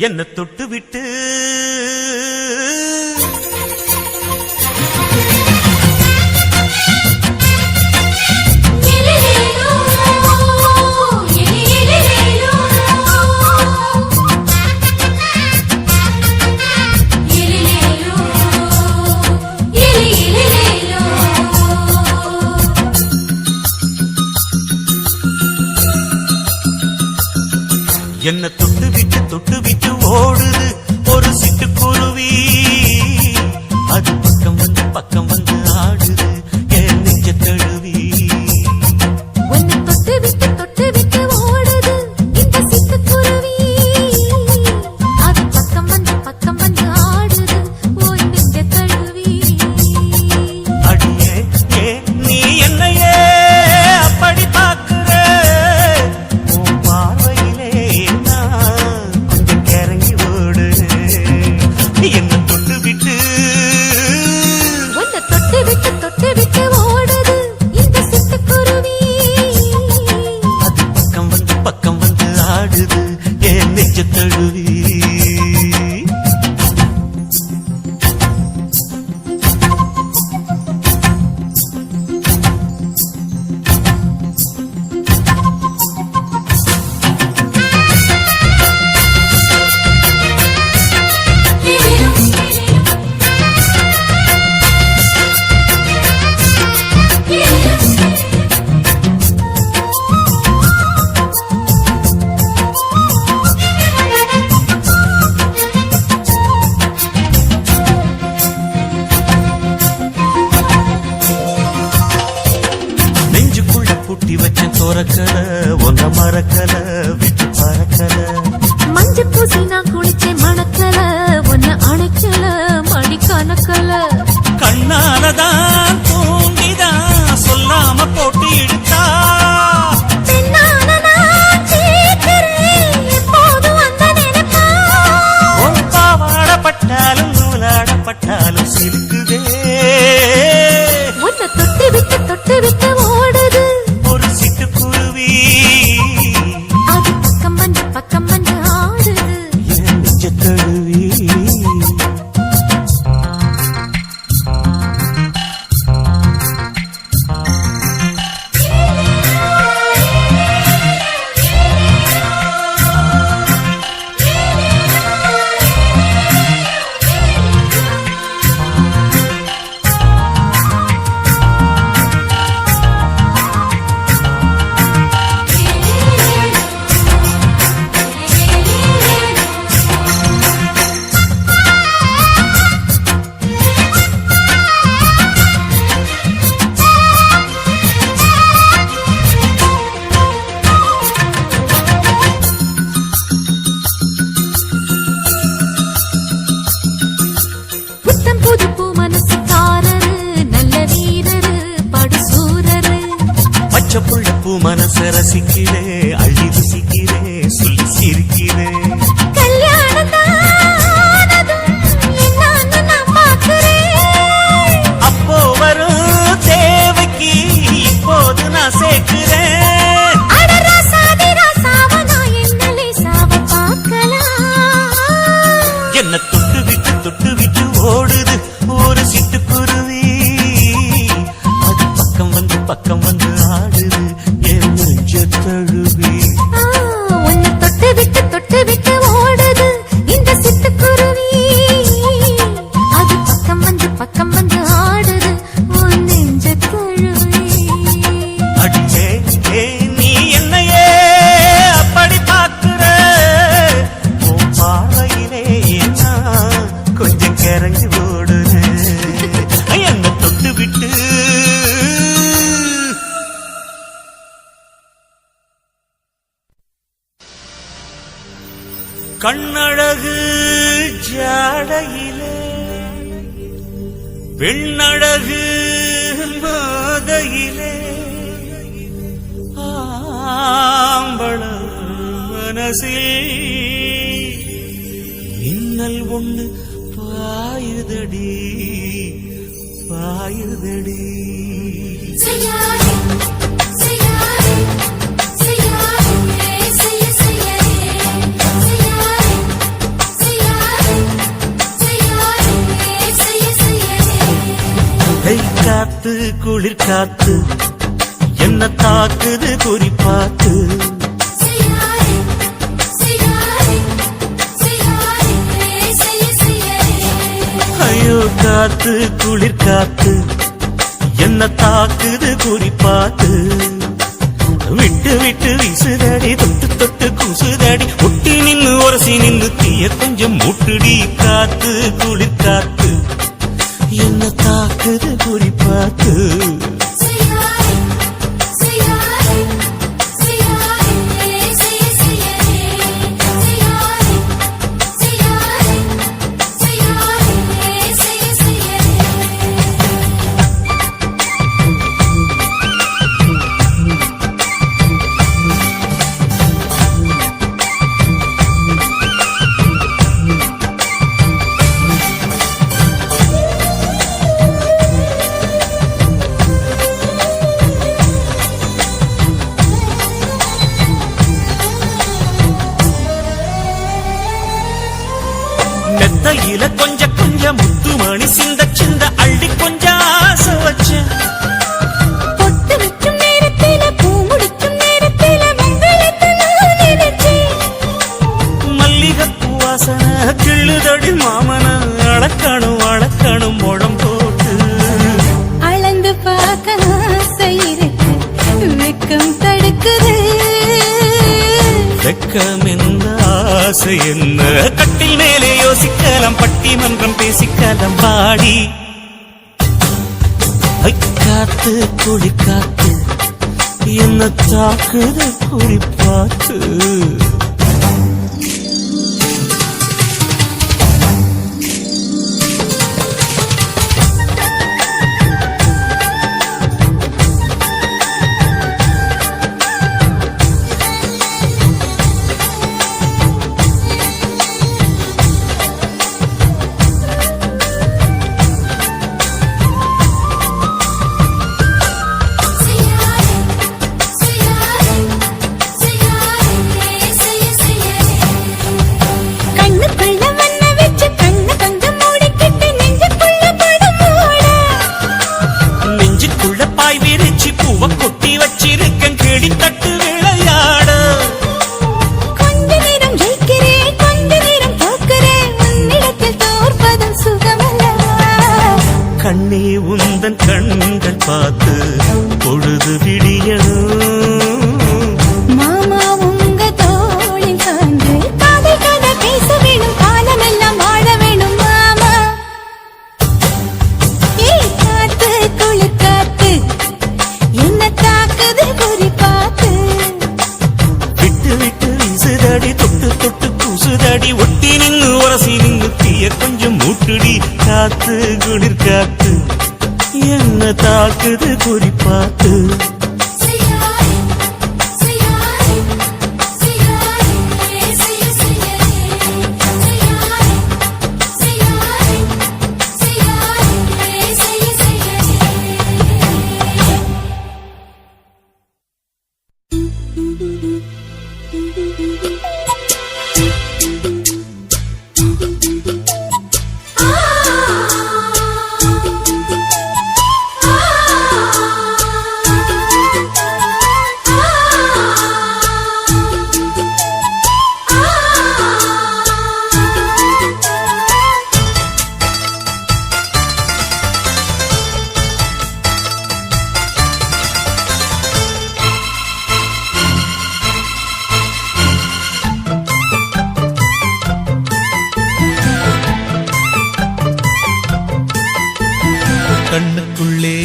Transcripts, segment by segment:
என்ன தொட்டு விட்டு என்ன தொட்டு விட்டு ஓடுது ஒரு சிட்டுக்குருவி. அது பக்கம் வந்து ஆடுது என் நெஞ்ச தழுவி. உன்னை தொட்டு விட்டு ஓடுது இந்த சிட்டுக்குருவி. அது பக்கம் வந்து ஆடுது உன் நெஞ்ச தழுவி. அடியே நீ என்னையே அப்படி பார்க்கிற, உன் பார்வையிலே கொஞ்சம் கிறங்கி ஓடு. என்ன தொட்டு விட்டு ஓடுது இந்த சிட்டுக்குருவி. அது பக்கம் வந்து ஆடுது என் நெஞ்ச தழுவி. குட்டி வச்ச தோரக்கல ஒன்ன மறக்கல விட்டு பறக்கல. மஞ்ச பூசி நான் குளிச்சேன் மணக்கல ஒன்ன அணைக்கல மடி கணக்கல. கண்ணாலதான் தூங்கிதான் சொல்லாம போட்டு இழுத்தா. பாவாடப்பட்டாலும் நூலாடப்பட்டாலும் சிலுக்குதே. உன்னை தொட்டு விட்டு ஓடுது ஒரு சிட்டுக்குருவி. அது பக்கம் வந்து ஆடுது என் நெஞ்ச தழுவி. புள்ளப்பூ மனச ரசிக்கிறே அள்ளி ருசிக்கிறே சொல்லி சிரிக்கிறே. அப்போ வரும் தேவைக்கு இப்போது நான் சேர்க்கிறேன். என்ன தொட்டு விட்டு ஓடுது ஒரு சிட்டுக்குருவி. அது பக்கம் வந்து ஆடுது என் நெஞ்ச தழுவி. உன்னை தொட்டு விட்டு ஓடுது இந்த சிட்டுக்குருவி. அது பக்கம் வந்து ஆடுது உன் நெஞ்ச தழுவி. அடியே நீ என்னையே அப்படி பார்க்கிற, உன் பார்வையிலே கொஞ்சம் கிறங்கி ஓடுது. என்ன தொட்டு விட்டு கண்ணழகு ஜாடையிலே பெண்ணழகு மாதையிலே ஆம்பள மனசில் மின்னல் ஒண்ணு பாயுதடி. காத்து குளிர் காத்து என்ன தாக்குது குறிப்பாத்து ஐயோ காத்து குளிர் காத்து என்ன தாக்குது குறிப்பாத்து விட்டு விட்டு வீசுதடி தொட்டு தொட்டு கூசுதடி ஒட்டி நின்னு உரசி நின்னு தீய கொஞ்சம் மூட்டுடி காத்து குளிர் காத்து என்ன தாக்குது குறிப்பாத்து மெத்தையில கொஞ்சம் கொஞ்சம் முத்துமணி சிந்த சிந்த அள்ளி கொஞ்சம் ஆசை வச்ச பொட்டு வைக்கும் நேரத்தில பூ முடிக்கும் நேரத்தில மங்களத்தை நான் நினைச்சேன் மல்லிகைப்பூ வாசனை கிள்ளுதடி மாமன அளக்கணும் அளக்கணும் முழம் போட்டு அளந்து பார்க்க ஆசை இருக்கு வெக்கம் தடுக்குது வெக்கம் என்ன ஆசை என்ன கட்டில் மேலே யோசிக்கலாம் பட்டிமன்றம் பேசிக்கலாம் பாடி காத்து குழி காத்து என்ன தாக்குது குறிப்பாத்து கொட்டி வச்சிருக்கேன் கேடி தட்டு விளையாட கொஞ்ச நேரம் ஜெயிக்கிறேன் கொஞ்ச நேரம் தோக்கிறேன் உன்னிடத்தில் தோற்பதும் சுகமல்லவா கண்ணே உந்தன் கண்கள் பார்த்து பொழுது விடியணும் மாமா உங்க தோளில் சார்ந்து காதல் கதை பேச வேணும் காலமெல்லாம் வாழ வேணும் மாமா ஏய் காத்து குளிர் காத்து என்ன தாக்குது குறிப்பாத்து விட்டு விட்டு வீசுதடி தொட்டு தொட்டு கூசுதடி ஒட்டி நின்னு உரசி நின்னு தீய கொஞ்சம் மூட்டுடி காத்து குளிர் காத்து என்ன தாக்குது குறிப்பாத்து கண்ணுக்குள்ளே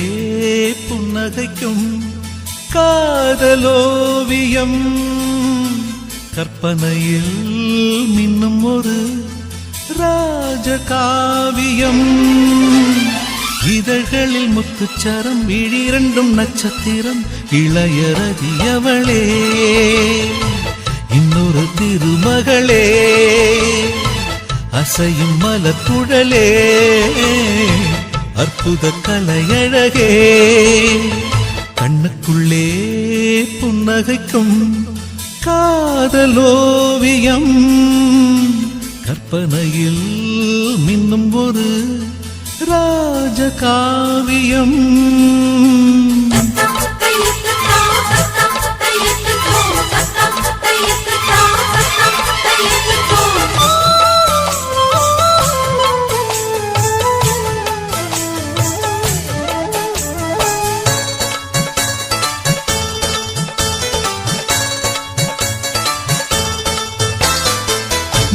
புன்னகைக்கும் காதலோவியம் கற்பனையில் மின்னும் ஒரு ராஜகாவியம் இதழ்களில் முத்துச்சரம் விழிரண்டும் நட்சத்திரம் இளையரதியவளே இன்னொரு திருமகளே அசையும் மலர்குழலே அற்புத கலையழகே கண்ணுக்குள்ளே புன்னகைக்கும் காதலோவியம் கற்பனையில் மின்னும் ஒரு ராஜகாவியம்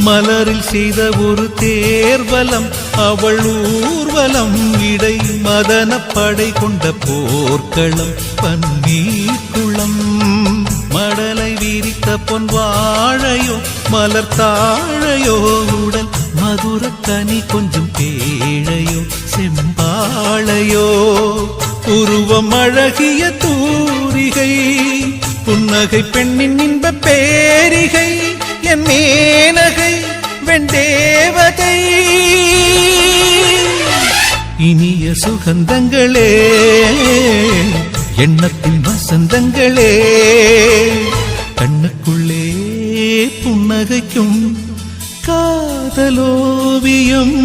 மலரில் செய்த ஒரு தேர்வலம் அவள் ஊர்வலம் இடை மதன படை கொண்ட போர்க்களம் பன்னீர் குளம் மடலை விரித்த பொன் வாழையோ மலர் தாழையோ உடல் மதுர கனி கொஞ்சம் பேழையோ செம்பாழையோ உருவம் அழகிய தூரிகை புன்னகை பெண்ணின் இன்ப பேரிகை என் மேனகை வெண்டேவதை இனிய சுகந்தங்களே எண்ணத்தின் வசந்தங்களே கண்ணுக்குள்ளே புன்னகைக்கும் காதலோவியம்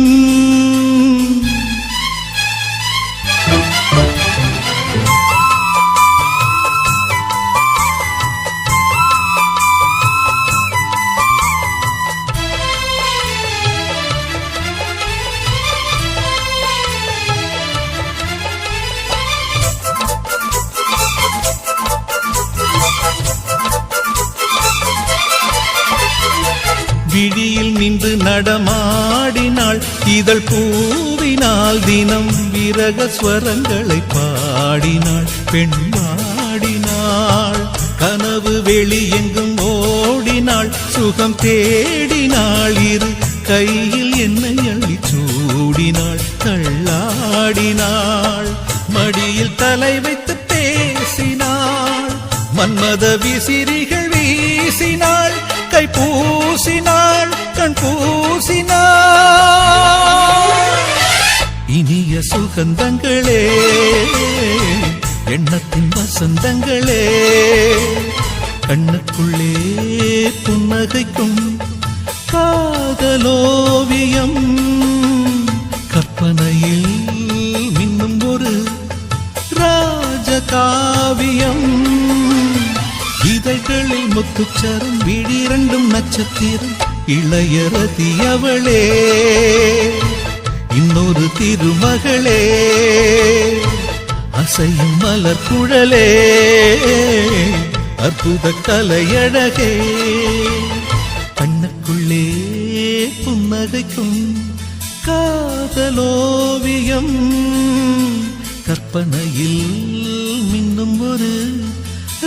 விழியில் நின்று நடமாடினாள் இதழ் பூவினால் தினம் விரக ஸ்வரங்களை பாடினாள் பெண்பாடினாள் கனவு வெளி எங்கும் ஓடினாள் சுகம் தேடினாள் இரு கையில் என்னை அள்ளி சூடினாள் தள்ளாடினாள் மடியில் தலை வைத்து பேசினாள் மன்மத விசிறிகள் வீசினாள் கை பூசினாள் கண் பூசினாள் இனிய சுகந்தங்களே எண்ணத்தின் வசந்தங்களே கண்ணுக்குள்ளே புன்னகைக்கும் காதலோவியம் கற்பனையில் மின்னும் ஒரு ராஜகாவியம் இதழ்களில் முத்துச்சரம் விழிரண்டும் நட்சத்திரம் இளையரதி அவளே இன்னொரு திருமகளே அசையும் மலர் குழலே அற்புத கலையழகே கண்ணுக்குள்ளே புன்னகைக்கும் காதலோவியம் கற்பனையில் மின்னும் ஒரு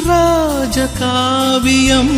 ராஜகாவியம்